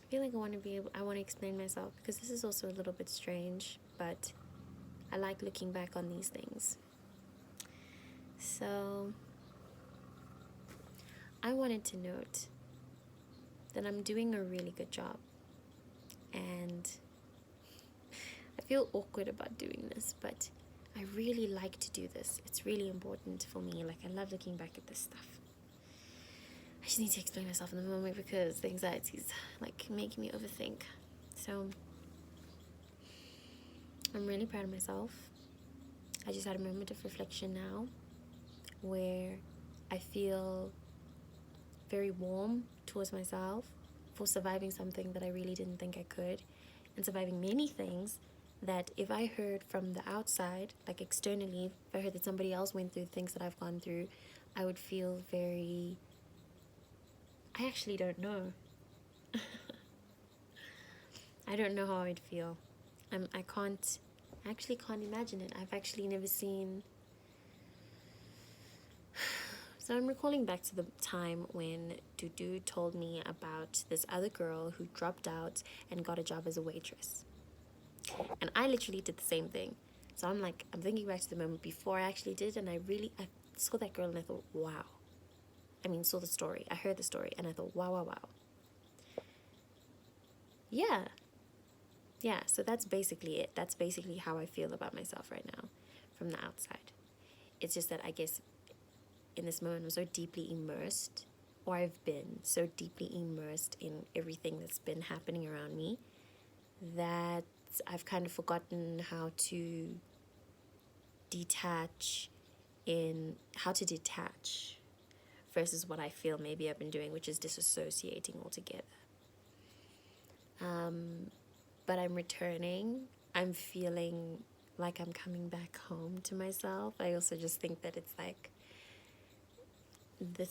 feel like I want to explain myself because this is also a little bit strange, but I like looking back on these things. So, I wanted to note that I'm doing a really good job, and I feel awkward about doing this, but I really like to do this. It's really important for me. Like, I love looking back at this stuff. I just need to explain myself in the moment because the anxiety is like making me overthink. So I'm really proud of myself. I just had a moment of reflection now where I feel very warm towards myself for surviving something that I really didn't think I could, and surviving many things that if I heard from the outside, like externally, if I heard that somebody else went through things that I've gone through, I would feel very... I actually don't know. I don't know how I'd feel. I actually can't imagine it. I've actually never seen... So I'm recalling back to the time when Dudu told me about this other girl who dropped out and got a job as a waitress. And I literally did the same thing. So I'm thinking back to the moment before I actually did, and I saw that girl and I thought, wow. Saw the story. I heard the story and I thought, wow, wow, wow. Yeah. Yeah, so that's basically it. That's basically how I feel about myself right now from the outside. It's just that I guess in this moment I'm so deeply immersed, or I've been so deeply immersed in everything that's been happening around me, that I've kind of forgotten how to detach versus what I feel maybe I've been doing, which is disassociating altogether. But I'm returning. I'm feeling like I'm coming back home to myself. I also just think that it's like the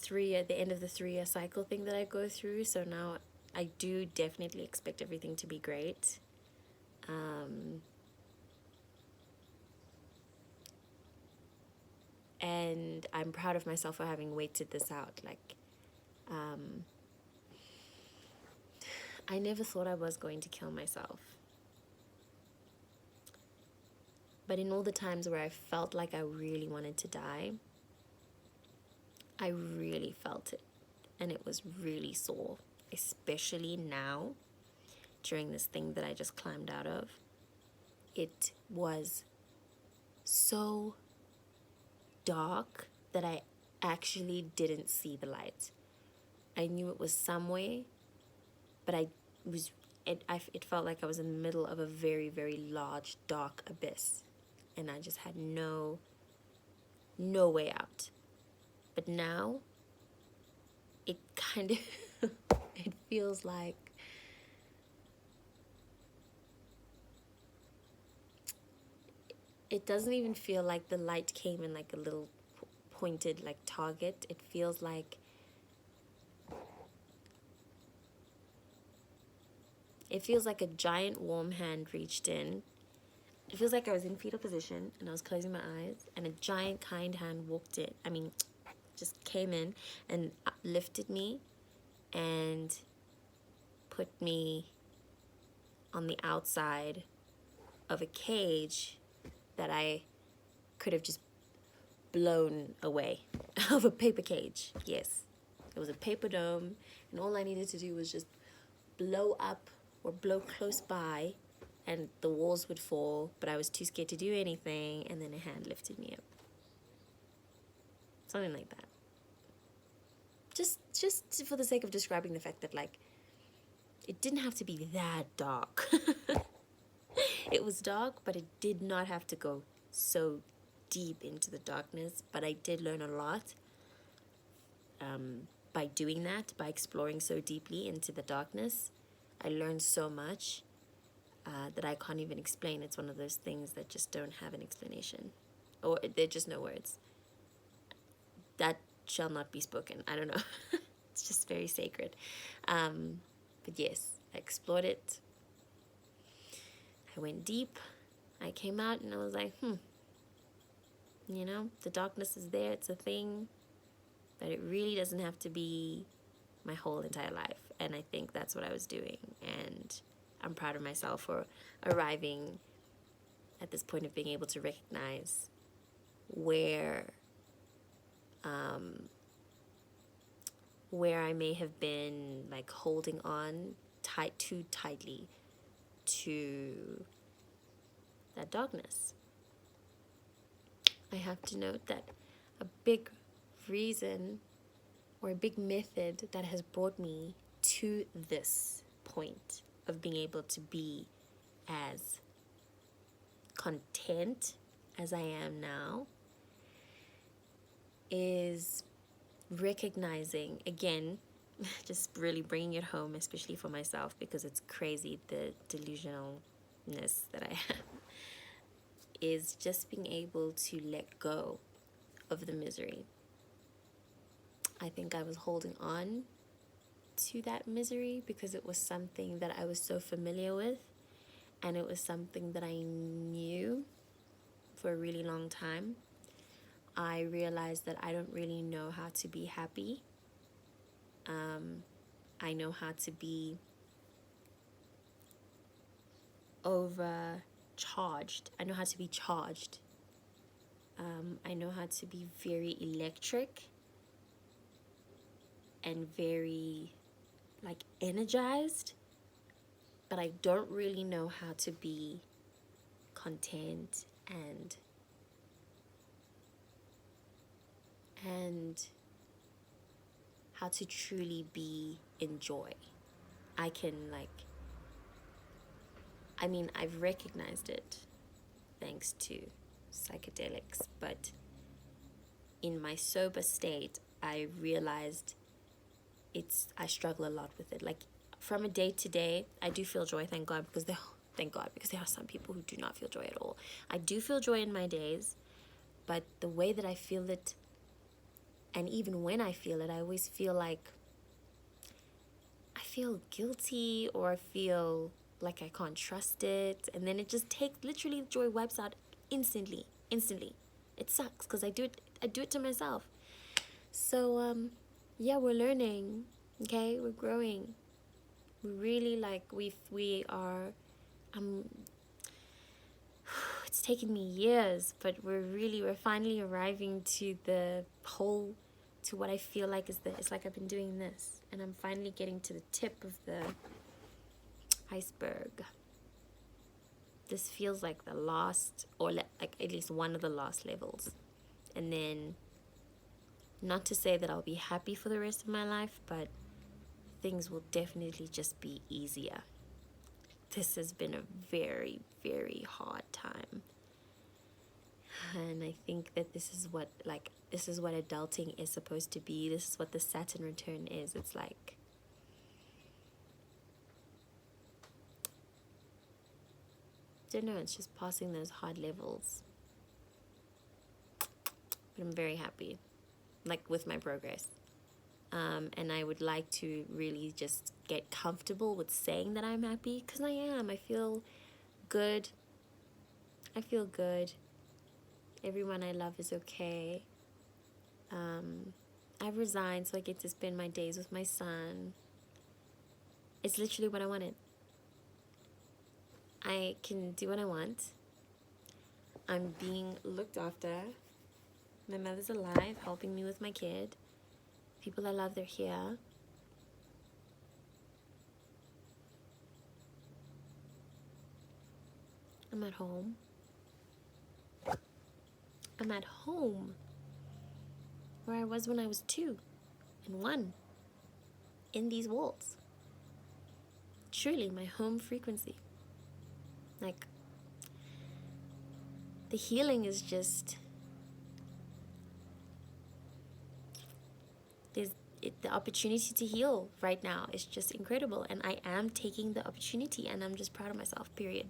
end of the 3-year cycle thing that I go through. So now I do definitely expect everything to be great. And I'm proud of myself for having waited this out. I never thought I was going to kill myself. But in all the times where I felt like I really wanted to die, I really felt it. And it was really sore, especially now, during this thing that I just climbed out of. It was so dark that I actually didn't see the light. I knew it was somewhere, but it felt like I was in the middle of a very, very large, dark abyss. And I just had no way out. But now, it kind of, it feels like it doesn't even feel like the light came in like a little pointed like target. It feels like a giant warm hand reached in. It feels like I was in fetal position and I was closing my eyes, and a giant kind hand walked in. Just came in and lifted me and put me on the outside of a cage that I could have just blown away. Of a paper cage. Yes, it was a paper dome, and all I needed to do was just blow up or blow close by, and the walls would fall, but I was too scared to do anything, and then a hand lifted me up. Something like that. Just for the sake of describing the fact that, like, it didn't have to be that dark. It was dark, but it did not have to go so deep into the darkness. But I did learn a lot by doing that, by exploring so deeply into the darkness. I learned so much that I can't even explain. It's one of those things that just don't have an explanation, or they're just no words. That shall not be spoken. I don't know. It's just very sacred. But yes, I explored it. I went deep. I came out and I was like, the darkness is there. It's a thing. But it really doesn't have to be my whole entire life. And I think that's what I was doing. And I'm proud of myself for arriving at this point of being able to recognize where I may have been like holding on too tightly to that darkness. I have to note that a big reason or a big method that has brought me to this point of being able to be as content as I am now is recognizing, again, just really bringing it home, especially for myself, because it's crazy the delusionalness that I have, is just being able to let go of the misery. I think I was holding on to that misery because it was something that I was so familiar with, and it was something that I knew for a really long time. I realized that I don't really know how to be happy. I know how to be overcharged. I know how to be charged. I know how to be very electric and very like energized, but I don't really know how to be content and how to truly be in joy. I've recognized it thanks to psychedelics, but in my sober state, I realized I struggle a lot with it. Like from a day to day, I do feel joy, thank God, because there are some people who do not feel joy at all. I do feel joy in my days, but the way that I feel it, and even when I feel it, I always feel like I feel guilty, or I feel like I can't trust it, and then it just takes, literally, joy wipes out instantly. It sucks because I do it to myself. So yeah, we're learning, okay, we're growing. We really we are it's taken me years, but we're finally arriving to what I feel like it's like I've been doing this, and I'm finally getting to the tip of the iceberg. This feels like the last, or like at least one of the last levels. And then, not to say that I'll be happy for the rest of my life, but things will definitely just be easier. This has been a very, very hard time. And I think that this is what adulting is supposed to be. This is what the Saturn return is. It's like, I don't know, it's just passing those hard levels. But I'm very happy, like, with my progress. And I would like to really just get comfortable with saying that I'm happy, because I am. I feel good. Everyone I love is okay. I've resigned so I get to spend my days with my son. It's literally what I wanted. I can do what I want. I'm being looked after. My mother's alive, helping me with my kid. People I love, they're here. I'm at home. I'm at home where I was when I was 2 and 1, in these walls. Truly my home frequency. Like, the healing is just, the opportunity to heal right now is just incredible, and I am taking the opportunity, and I'm just proud of myself, period.